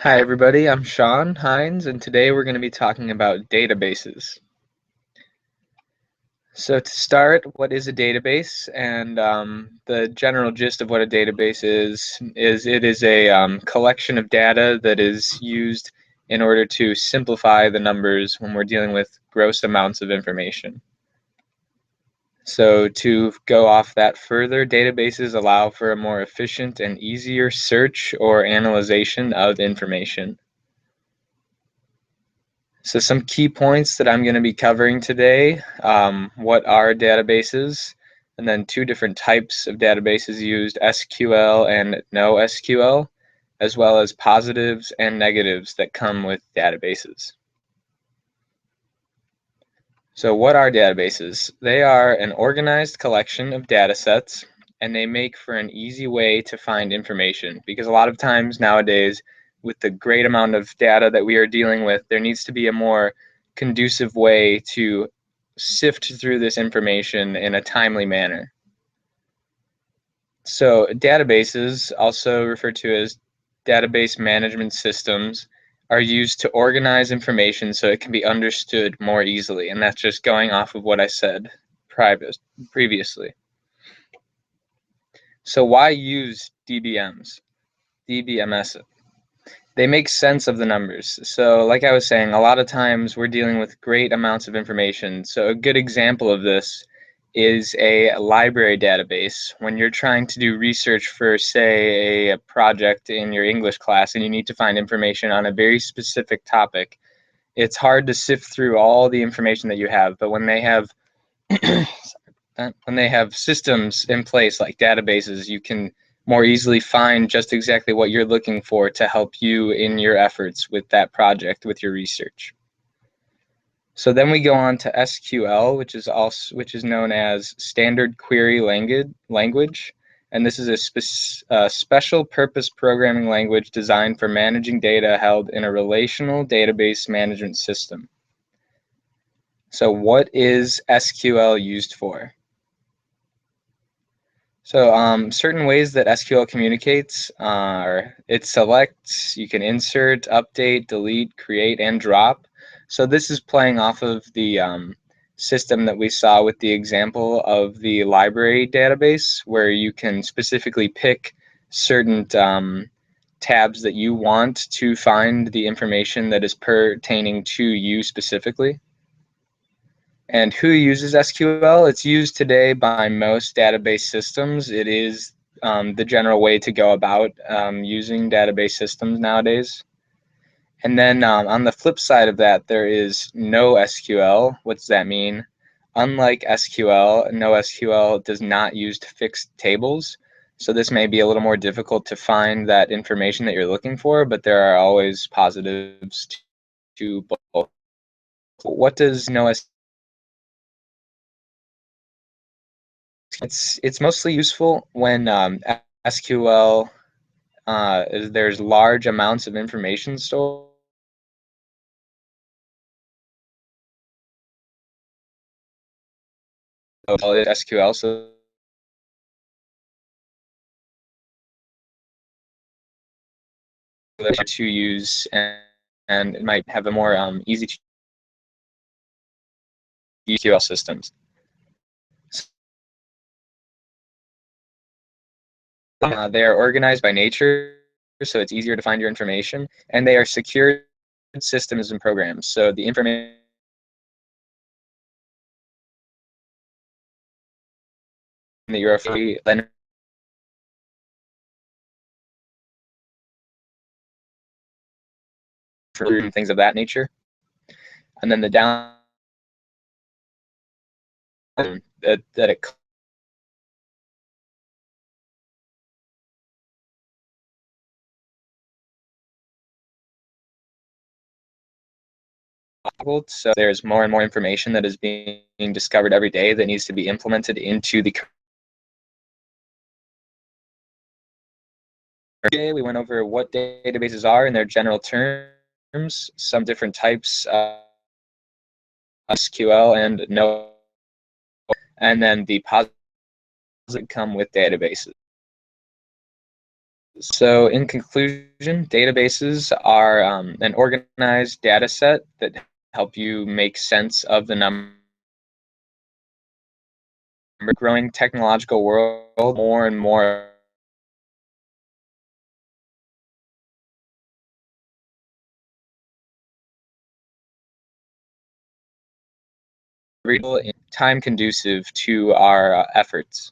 Hi everybody, I'm Sean Hines, and today we're going to be talking about databases. So to start, what is a database? And the general gist of what a database is it is a collection of data that is used in order to simplify the numbers when we're dealing with gross amounts of information. So to go off that further, databases allow for a more efficient and easier search or analyzation of information. So some key points that I'm going to be covering today, what are databases, and then two different types of databases used, SQL and NoSQL, as well as positives and negatives that come with databases. So what are databases? They are an organized collection of data sets, and they make for an easy way to find information, because a lot of times nowadays, with the great amount of data that we are dealing with, there needs to be a more conducive way to sift through this information in a timely manner. So databases, also referred to as database management systems, are used to organize information so it can be understood more easily, and that's just going off of what I said previously. So why use DBMs? DBMS. They make sense of the numbers. So like I was saying, a lot of times we're dealing with great amounts of information. So a good example of this is a library database. When you're trying to do research for, say, a project in your English class and you need to find information on a very specific topic, it's hard to sift through all the information that you have. But when they have systems in place like databases, you can more easily find just exactly what you're looking for to help you in your efforts with that project, with your research. So then we go on to SQL, which is known as Standard Query Language, and this is a special purpose programming language designed for managing data held in a relational database management system. So what is SQL used for? So certain ways that SQL communicates are it selects, you can insert, update, delete, create, and drop. So this is playing off of the system that we saw with the example of the library database, where you can specifically pick certain tabs that you want to find the information that is pertaining to you specifically. And who uses SQL? It's used today by most database systems. It is the general way to go about using database systems nowadays. And then on the flip side of that, there is NoSQL. What does that mean? Unlike SQL, NoSQL does not use fixed tables. So this may be a little more difficult to find that information that you're looking for, but there are always positives to both. What does NoSQL? It's mostly useful when SQL there's large amounts of information stored. SQL, so to use, and it might have a more easy to use SQL systems. They are organized by nature, so it's easier to find your information, and they are secured systems and programs. So the information that you're free, then for things of that nature, and then the down that it so there's more and more information that is being discovered every day that needs to be implemented into the. Okay, we went over what databases are in their general terms, some different types of SQL and no, and then the positives that come with databases. So in conclusion, databases are an organized data set that help you make sense of the number. Growing technological world, more and more time conducive to our efforts.